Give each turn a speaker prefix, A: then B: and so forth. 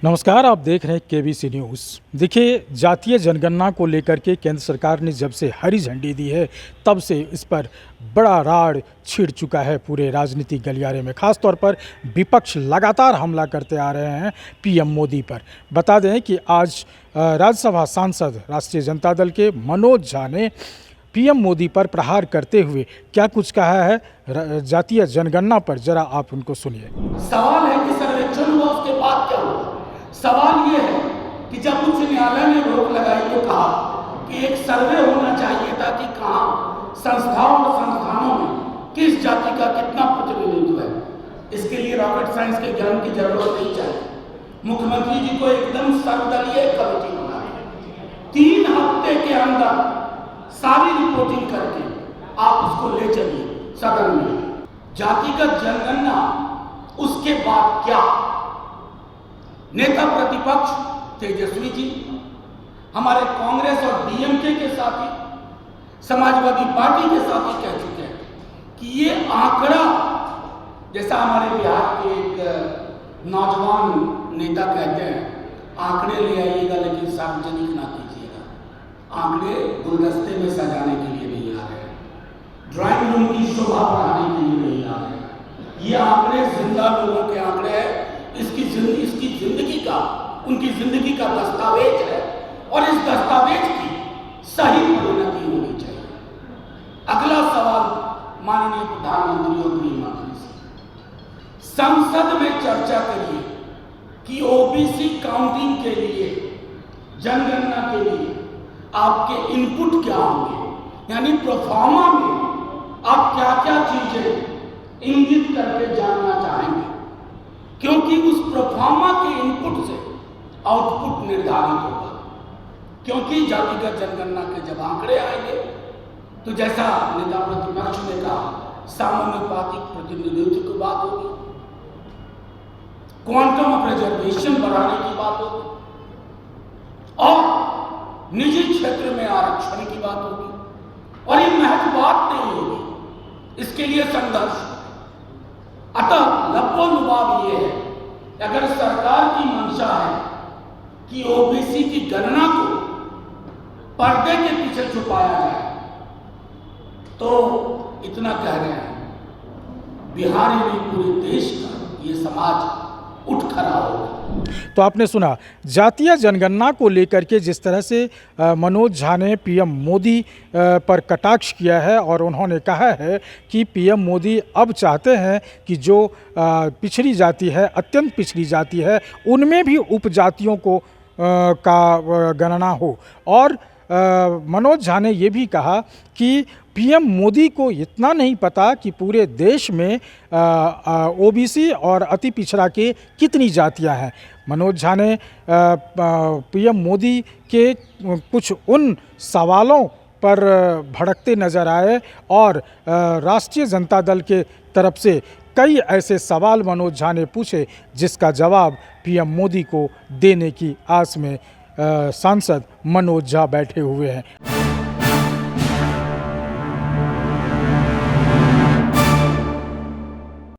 A: नमस्कार, आप देख रहे हैं केबीसी न्यूज़। देखिए, जातीय जनगणना को लेकर के केंद्र सरकार ने जब से हरी झंडी दी है, तब से इस पर बड़ा राड़ छिड़ चुका है पूरे राजनीतिक गलियारे में। खास तौर पर विपक्ष लगातार हमला करते आ रहे हैं पीएम मोदी पर। बता दें कि आज राज्यसभा सांसद राष्ट्रीय जनता दल के मनोज झा ने पीएम मोदी पर प्रहार करते हुए क्या कुछ कहा है जातीय जनगणना पर, जरा आप उनको सुनिए।
B: सवाल है कि सर्वेक्षण हुआ, उसके बाद क्या हुआ? सवाल ये है कि जब उच्च न्यायालय ने रोक लगाई तो कहा कि एक सर्वे होना चाहिए था कि कहाँ संस्थाओं और संस्थानों में किस जाति का कितना प्रतिनिधित्व है। इसके लिए रॉकेट साइंस के ज्ञान की जरूरत नहीं चाहिए। मुख्यमंत्री जी को एकदम सर्वदलीय कमेटी बनाई, 3 हफ्ते के अंदर सारी रिपोर्टिंग करके आप उसको ले चलिए सदन में। जातिगत जनगणना, उसके बाद क्या? नेता प्रतिपक्ष तेजस्वी जी, हमारे कांग्रेस और डीएमके के साथी, समाजवादी पार्टी के साथी कह चुके हैं कि ये आंकड़ा, जैसा हमारे बिहार के एक नौजवान नेता कहते हैं, आंकड़े ले आइएगा लेकिन सार्वजनिक ना कीजिएगा। आंकड़े गुलदस्ते में सजाने के लिए नहीं आ रहे, ड्राइंग रूम की शोभा बढ़ाने के लिए नहीं आ रहे। ये आंकड़े जिंदा लोगों के आंकड़े हैं। इसकी जिंदगी का, उनकी जिंदगी का दस्तावेज है और इस दस्तावेज की सही परिणति होनी चाहिए। अगला सवाल माननीय प्रधानमंत्री और गृह मंत्री से, संसद में चर्चा करिए कि ओबीसी काउंटिंग के लिए, जनगणना के लिए आपके इनपुट क्या होंगे, यानी प्रोफार्मा में आप क्या क्या चीजें इंगित करके जानना चाहेंगे, क्योंकि उस प्रोफार्मा के इनपुट से आउटपुट निर्धारित होगा। क्योंकि जातिगत जनगणना के जब आंकड़े आएंगे तो जैसा नेता प्रतिपक्ष ने कहा, समानुपातिक प्रतिनिधित्व की बात होगी, क्वांटम ऑफ रिजर्वेशन बढ़ाने की बात होगी और निजी क्षेत्र में आरक्षण की बात होगी। और ये महज बात नहीं होगी, इसके लिए संघर्ष। अतः लब्बो-लुबाब ये है कि अगर सरकार की मंशा है कि ओबीसी की गणना को पर्दे के पीछे छुपाया जाए, तो इतना कह रहे हैं, बिहार ही नहीं पूरे देश का ये समाज उठ खड़ा होगा।
A: तो आपने सुना जातीय जनगणना को लेकर के जिस तरह से मनोज झा ने पीएम मोदी पर कटाक्ष किया है, और उन्होंने कहा है कि पीएम मोदी अब चाहते हैं कि जो पिछड़ी जाति है, अत्यंत पिछड़ी जाति है, उनमें भी उपजातियों को का गणना हो। और मनोज झा ने ये भी कहा कि पीएम मोदी को इतना नहीं पता कि पूरे देश में ओबीसी और अति पिछड़ा के कितनी जातियां हैं। मनोज झा ने पीएम मोदी के कुछ उन सवालों पर भड़कते नज़र आए और राष्ट्रीय जनता दल के तरफ से कई ऐसे सवाल मनोज झा ने पूछे जिसका जवाब पीएम मोदी को देने की आस में सांसद मनोज झा बैठे हुए हैं।